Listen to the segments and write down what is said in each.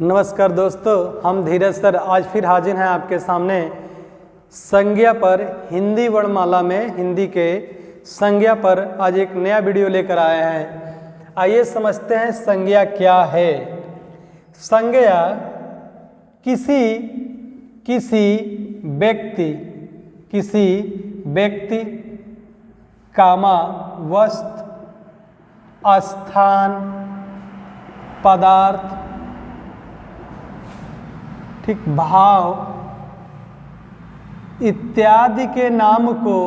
नमस्कार दोस्तों, हम धीरज सर आज फिर हाजिर हैं आपके सामने संज्ञा पर। हिंदी वर्णमाला में हिंदी के संज्ञा पर आज एक नया वीडियो लेकर आए हैं। आइए समझते हैं संज्ञा क्या है। संज्ञा किसी व्यक्ति कामा वस्तु स्थान पदार्थ ठीक भाव इत्यादि के नाम को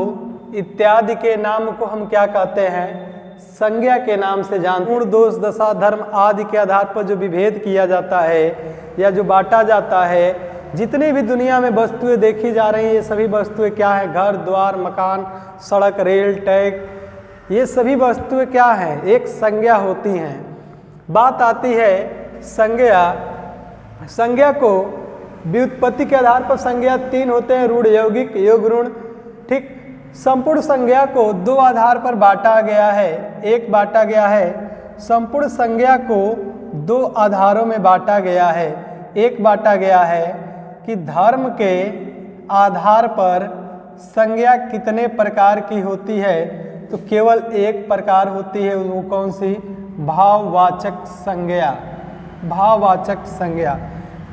हम क्या कहते हैं? संज्ञा के नाम से जानते हैं। गुण दोष दशा धर्म आदि के आधार पर जो विभेद किया जाता है या जो बांटा जाता है, जितनी भी दुनिया में वस्तुएं देखी जा रही हैं, ये सभी वस्तुएं क्या हैं? घर द्वार मकान सड़क रेल ट्रैक, ये सभी वस्तुएं क्या हैं? एक संज्ञा होती हैं। बात आती है संज्ञा को व्युत्पत्ति के आधार पर संज्ञा तीन होते हैं, रूढ़ यौगिक योग ऋण। ठीक, संपूर्ण संज्ञा को दो आधार पर बांटा गया है। एक बांटा गया है संपूर्ण संज्ञा को दो आधारों में बांटा गया है। एक बांटा गया है कि धर्म के आधार पर संज्ञा कितने प्रकार की होती है, तो केवल एक प्रकार होती है। वो कौन सी? भाववाचक संज्ञा। भाववाचक संज्ञा।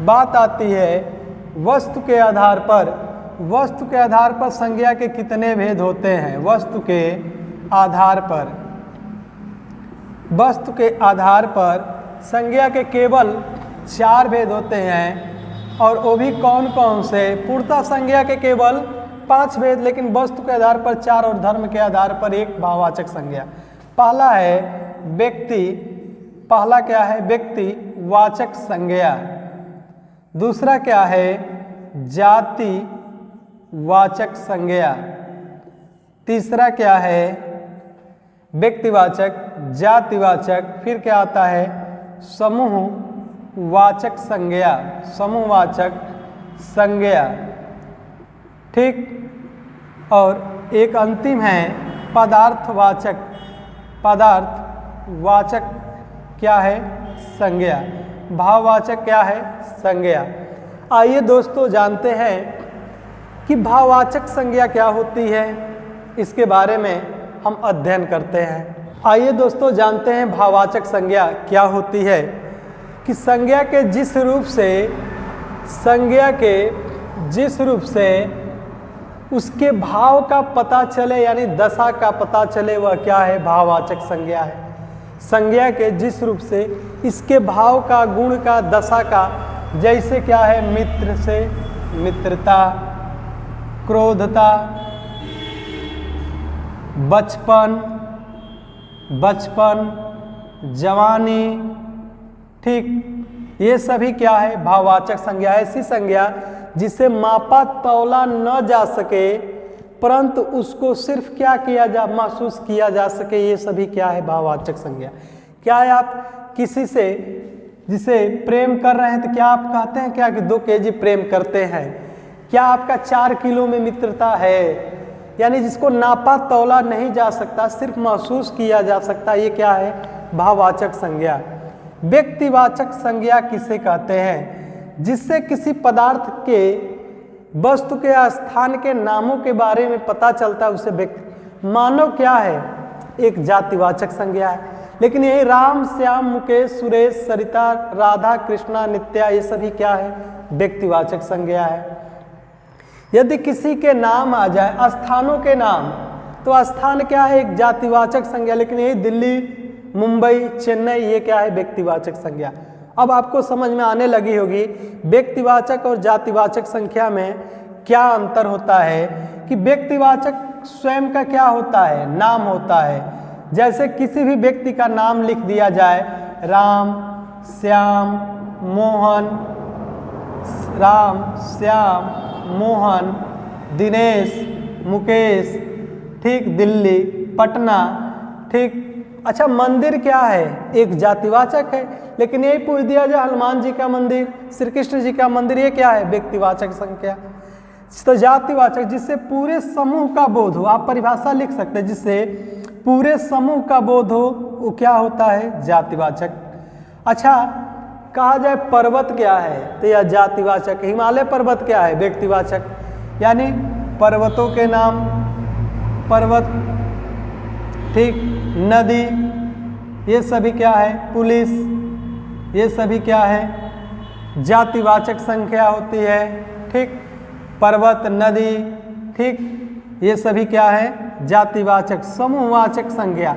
बात आती है वस्तु के आधार पर संज्ञा के कितने भेद होते हैं? वस्तु के आधार पर संज्ञा के केवल 4 भेद होते हैं। और वो भी कौन कौन से? पूर्णतः संज्ञा के केवल 5 भेद, लेकिन वस्तु के आधार पर 4 और धर्म के आधार पर एक भाववाचक संज्ञा। पहला है व्यक्ति। पहला क्या है? व्यक्तिवाचक संज्ञा। दूसरा क्या है? जातिवाचक संज्ञा। तीसरा क्या है? व्यक्तिवाचक जातिवाचक। फिर क्या आता है? समूहवाचक संज्ञा। समूहवाचक संज्ञा। ठीक, और एक अंतिम है पदार्थवाचक। पदार्थवाचक क्या है? संज्ञा। भाववाचक क्या है? संज्ञा। आइए दोस्तों जानते हैं कि भाववाचक संज्ञा क्या होती है। इसके बारे में हम अध्ययन करते हैं। आइए दोस्तों जानते हैं भाववाचक संज्ञा क्या होती है। कि संज्ञा के जिस रूप से उसके भाव का पता चले, यानी दशा का पता चले, वह क्या है? भाववाचक संज्ञा है। संज्ञा के जिस रूप से इसके भाव का गुण का दशा का, जैसे क्या है? मित्र से मित्रता, क्रोधता, बचपन, जवानी। ठीक, ये सभी क्या है? भाववाचक संज्ञा। ऐसी संज्ञा जिसे मापा तौला न जा सके, परंतु उसको सिर्फ क्या किया जा महसूस किया जा सके, ये सभी क्या है? भाववाचक संज्ञा। क्या है? आप किसी से जिसे प्रेम कर रहे हैं तो क्या आप कहते हैं क्या कि 2 kg प्रेम करते हैं? क्या आपका 4 किलो में मित्रता है? यानी जिसको नापा तौला नहीं जा सकता, सिर्फ महसूस किया जा सकता, ये क्या है? भाववाचक संज्ञा। व्यक्तिवाचक संज्ञा किसे कहते हैं? जिससे किसी पदार्थ के, वस्तु के या स्थान के नामों के बारे में पता चलता है, उसे व्यक्ति। मानव क्या है? एक जातिवाचक संज्ञा है। लेकिन यही राम श्याम मुकेश सुरेश सरिता राधा कृष्णा नित्या, ये सभी क्या है? व्यक्तिवाचक संज्ञा है। यदि किसी के नाम आ जाए, स्थानों के नाम, तो स्थान क्या है? एक जातिवाचक संज्ञा। लेकिन यही दिल्ली मुंबई चेन्नई, ये क्या है? व्यक्तिवाचक संज्ञा। अब आपको समझ में आने लगी होगी व्यक्तिवाचक और जातिवाचक संख्या में क्या अंतर होता है। कि व्यक्तिवाचक स्वयं का क्या होता है? नाम होता है। जैसे किसी भी व्यक्ति का नाम लिख दिया जाए, राम श्याम मोहन दिनेश मुकेश, ठीक, दिल्ली पटना। ठीक, अच्छा, मंदिर क्या है? एक जातिवाचक है। लेकिन यही पूछ दिया जाए हनुमान जी का मंदिर, श्री कृष्ण जी का मंदिर, ये क्या है? व्यक्तिवाचक संख्या। तो जातिवाचक जिससे पूरे समूह का बोध हो, आप परिभाषा लिख सकते हैं, जिससे पूरे समूह का बोध हो, वो क्या होता है? जातिवाचक। अच्छा, कहा जाए पर्वत क्या है, तो यह जातिवाचक। हिमालय पर्वत क्या है, व्यक्तिवाचक। यानी पर्वतों के नाम, पर्वत, ठीक, नदी, ये सभी क्या है, पुलिस, ये सभी क्या है, जातिवाचक संख्या होती है। ठीक, पर्वत, नदी, ठीक, ये सभी क्या है, जातिवाचक। समूहवाचक संज्ञा,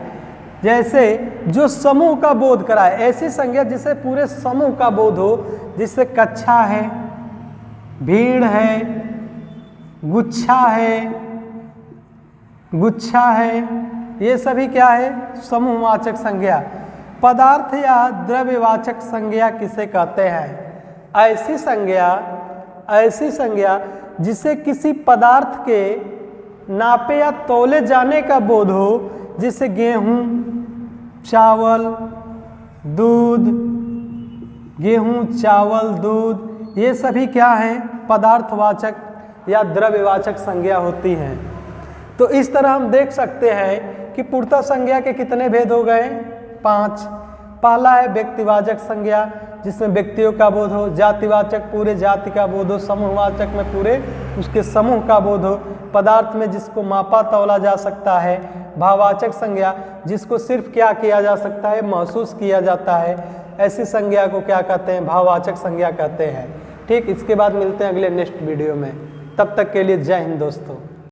जैसे जो समूह का बोध कराए, ऐसी संज्ञा जिसे पूरे समूह का बोध हो, जिससे कक्षा है, भीड़ है, गुच्छा है, ये सभी क्या है, समूहवाचक संज्ञा। पदार्थ या द्रव्यवाचक संज्ञा किसे कहते हैं, ऐसी संज्ञा जिसे किसी पदार्थ के नापे या तौले जाने का बोध हो, जिसे गेहूं, चावल, दूध, ये सभी क्या है, पदार्थवाचक या द्रव्यवाचक संज्ञा होती हैं। तो इस तरह हम देख सकते हैं कि पूर्णतः संज्ञा के कितने भेद हो गए, 5। पहला है व्यक्तिवाचक संज्ञा, जिसमें व्यक्तियों का बोध हो, जातिवाचक पूरे जाति का बोध हो, समूहवाचक में पूरे उसके समूह का बोध हो, पदार्थ में जिसको मापा तौला जा सकता है, भाववाचक संज्ञा जिसको सिर्फ क्या किया जा सकता है, महसूस किया जाता है, ऐसी संज्ञा को क्या कहते हैं, भाववाचक संज्ञा कहते हैं। ठीक, इसके बाद मिलते हैं अगले नेक्स्ट वीडियो में। तब तक के लिए जय हिंद दोस्तों।